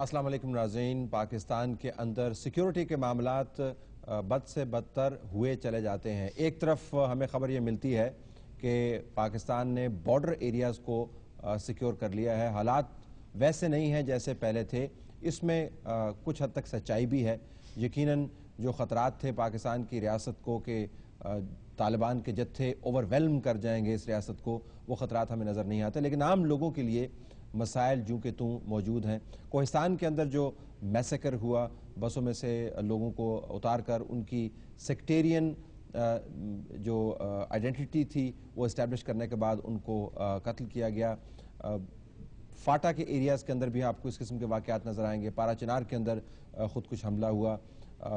السلام علیکم ناظرین. پاکستان کے اندر سیکیورٹی کے معاملات بد سے بدتر ہوئے چلے جاتے ہیں. ایک طرف ہمیں خبر یہ ملتی ہے کہ پاکستان نے بارڈر ایریاز کو سیکیور کر لیا ہے. حالات ویسے نہیں ہیں جیسے پہلے تھے. اس میں کچھ حد تک سچائی بھی ہے. یقیناً جو خطرات تھے پاکستان کی ریاست کو کہ طالبان کے جتھے اوور ویلم کر جائیں گے اس ریاست کو، وہ خطرات ہمیں نظر نہیں آتے. لیکن عام لوگوں کے لیے مسائل جو کہ موجود ہیں. کوہستان کے اندر جو میسیکر ہوا، بسوں میں سے لوگوں کو اتار کر ان کی سیکٹیرین جو آئیڈینٹی تھی وہ اسٹیبلش کرنے کے بعد ان کو قتل کیا گیا. فاٹا کے ایریاز کے اندر بھی آپ کو اس قسم کے واقعات نظر آئیں گے. پارا چنار کے اندر خودکش حملہ ہوا.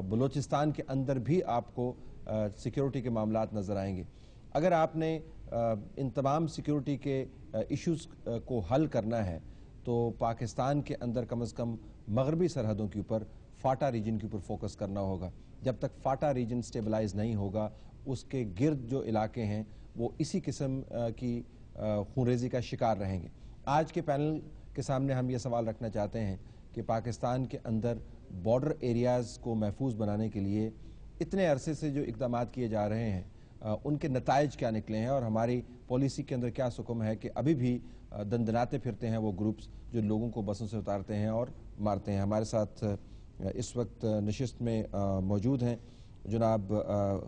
بلوچستان کے اندر بھی آپ کو سیکیورٹی کے معاملات نظر آئیں گے. اگر آپ نے ان تمام سیکیورٹی کے ایشوز کو حل کرنا ہے تو پاکستان کے اندر کم از کم مغربی سرحدوں کے اوپر فاٹا ریجن کے اوپر فوکس کرنا ہوگا. جب تک فاٹا ریجن سٹیبلائز نہیں ہوگا اس کے گرد جو علاقے ہیں وہ اسی قسم کی خونریزی کا شکار رہیں گے. آج کے پینل کے سامنے ہم یہ سوال رکھنا چاہتے ہیں کہ پاکستان کے اندر بارڈر ایریاز کو محفوظ بنانے کے لیے اتنے عرصے سے جو اقدامات کیے جا رہے ہیں ان کے نتائج کیا نکلے ہیں، اور ہماری پالیسی کے اندر کیا سکم ہے کہ ابھی بھی دندناتے پھرتے ہیں وہ گروپس جو لوگوں کو بسوں سے اتارتے ہیں اور مارتے ہیں. ہمارے ساتھ اس وقت نشست میں موجود ہیں جناب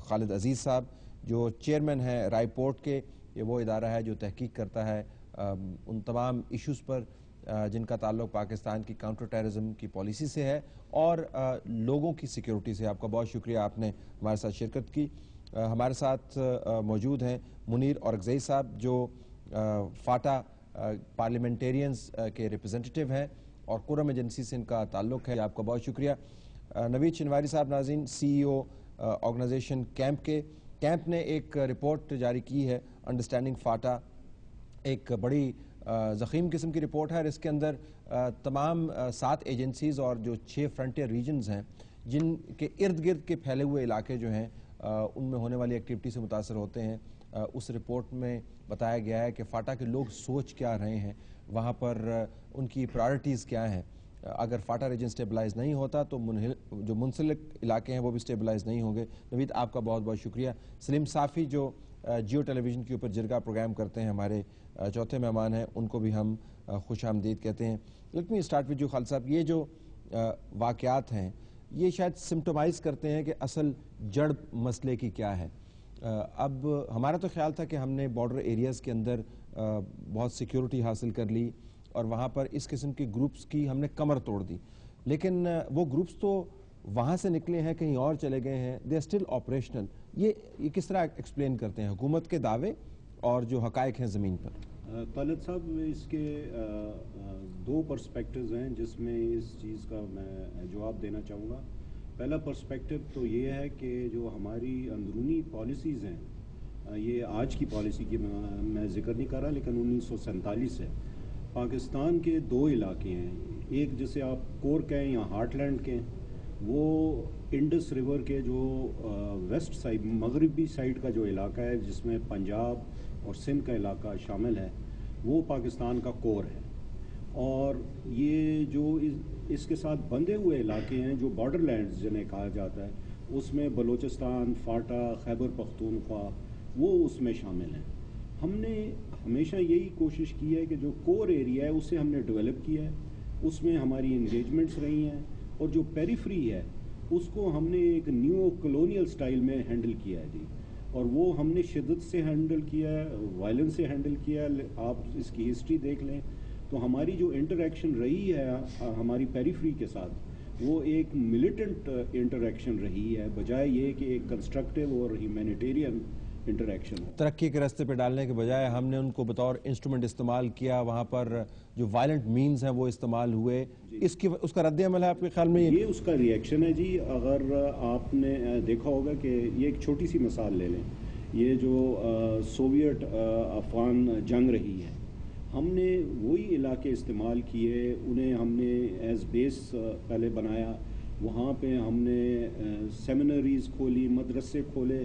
خالد عزیز صاحب جو چیئرمین ہیں رائے پورٹ کے. یہ وہ ادارہ ہے جو تحقیق کرتا ہے ان تمام ایشوز پر جن کا تعلق پاکستان کی کاؤنٹر ٹیررزم کی پالیسی سے ہے اور لوگوں کی سیکیورٹی سے. آپ کا بہت شکریہ آپ نے ہمارے ساتھ شرکت کی. ہمارے ساتھ موجود ہیں منیر اورکزئی صاحب جو فاٹا پارلیمنٹیرینز کے ریپرزنٹیٹیو ہیں اور قرم ایجنسی سے ان کا تعلق ہے. آپ کا بہت شکریہ. نوید چنواری صاحب ناظرین سی ای او آرگنائزیشن کیمپ کے. کیمپ نے ایک رپورٹ جاری کی ہے انڈرسٹینڈنگ فاٹا. ایک بڑی ضخیم قسم کی رپورٹ ہے اور اس کے اندر تمام 7 ایجنسیز اور جو 6 فرنٹیئر ریجنز ہیں جن کے ارد گرد کے پھیلے ہوئے علاقے جو ہیں ان میں ہونے والی ایکٹیویٹی سے متاثر ہوتے ہیں. اس رپورٹ میں بتایا گیا ہے کہ فاٹا کے لوگ سوچ کیا رہے ہیں، وہاں پر ان کی پرائرٹیز کیا ہیں. اگر فاٹا ریجن سٹیبلائز نہیں ہوتا تو جو منسلک علاقے ہیں وہ بھی سٹیبلائز نہیں ہوں گے. نوید آپ کا بہت بہت شکریہ. سلیم صافی جو جیو ٹیلی ویژن کے اوپر جرگہ پروگرام کرتے ہیں ہمارے چوتھے مہمان ہیں، ان کو بھی ہم خوش آمدید کہتے ہیں. Let me start with you Khalid صاحب. یہ جو واقعات ہیں یہ شاید سمپٹومائز کرتے ہیں کہ اصل جڑ مسئلے کی کیا ہے. اب ہمارا تو خیال تھا کہ ہم نے بارڈر ایریاز کے اندر بہت سیکیورٹی حاصل کر لی اور وہاں پر اس قسم کے گروپس کی ہم نے کمر توڑ دی، لیکن وہ گروپس تو وہاں سے نکلے ہیں، کہیں اور چلے گئے ہیں. They are still operational. یہ کس طرح ایکسپلین کرتے ہیں حکومت کے دعوے اور جو حقائق ہیں زمین پر؟ خالد صاحب اس کے 2 پرسپیکٹوز ہیں جس میں اس چیز کا میں جواب دینا چاہوں گا. پہلا پرسپیکٹو تو یہ ہے کہ جو ہماری اندرونی پالیسیز ہیں، یہ آج کی پالیسی کی میں ذکر نہیں کر رہا لیکن 1947 سے پاکستان کے 2 علاقے ہیں. ایک جسے آپ کور کہیں یا ہارٹ لینڈ کہیں، وہ انڈس ریور کے جو ویسٹ سائڈ مغربی سائڈ کا جو علاقہ ہے جس میں پنجاب اور سندھ کا علاقہ شامل ہے، وہ پاکستان کا کور ہے. اور یہ جو اس کے ساتھ بندھے ہوئے علاقے ہیں جو بارڈر لینڈز جنہیں کہا جاتا ہے، اس میں بلوچستان، فاٹا، خیبر پختونخوا وہ اس میں شامل ہیں. ہم نے ہمیشہ یہی کوشش کی ہے کہ جو کور ایریا ہے اسے ہم نے ڈیولپ کیا ہے، اس میں ہماری انگیجمنٹس رہی ہیں، اور جو پیریفری ہے اس کو ہم نے ایک نیو کلونیل سٹائل میں ہینڈل کیا ہے جی. اور وہ ہم نے شدت سے ہینڈل کیا ہے، وائلنس سے ہینڈل کیا ہے. آپ اس کی ہسٹری دیکھ لیں تو ہماری جو انٹریکشن رہی ہے ہماری پیریفری کے ساتھ وہ ایک ملیٹنٹ انٹریکشن رہی ہے، بجائے یہ کہ ایک کنسٹرکٹیو اور ہیومینیٹیرین انٹریکشن ہو. ترقی کے راستے پہ ڈالنے کے بجائے ہم نے ان کو بطور انسٹرومنٹ استعمال کیا. وہاں پر جو وائلنٹ مینز ہیں وہ استعمال ہوئے. اس کا رد عمل ہے آپ کے خیال میں؟ یہ اس کا ریئیکشن ہے جی. اگر آپ نے دیکھا ہوگا کہ یہ ایک چھوٹی سی مثال لے لیں، یہ جو سوویٹ افغان جنگ رہی ہے، ہم نے وہی علاقے استعمال کیے، انہیں ہم نے ایز بیس پہلے بنایا. وہاں پہ ہم نے سیمینریز کھولی، مدرسے کھولے.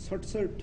67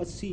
80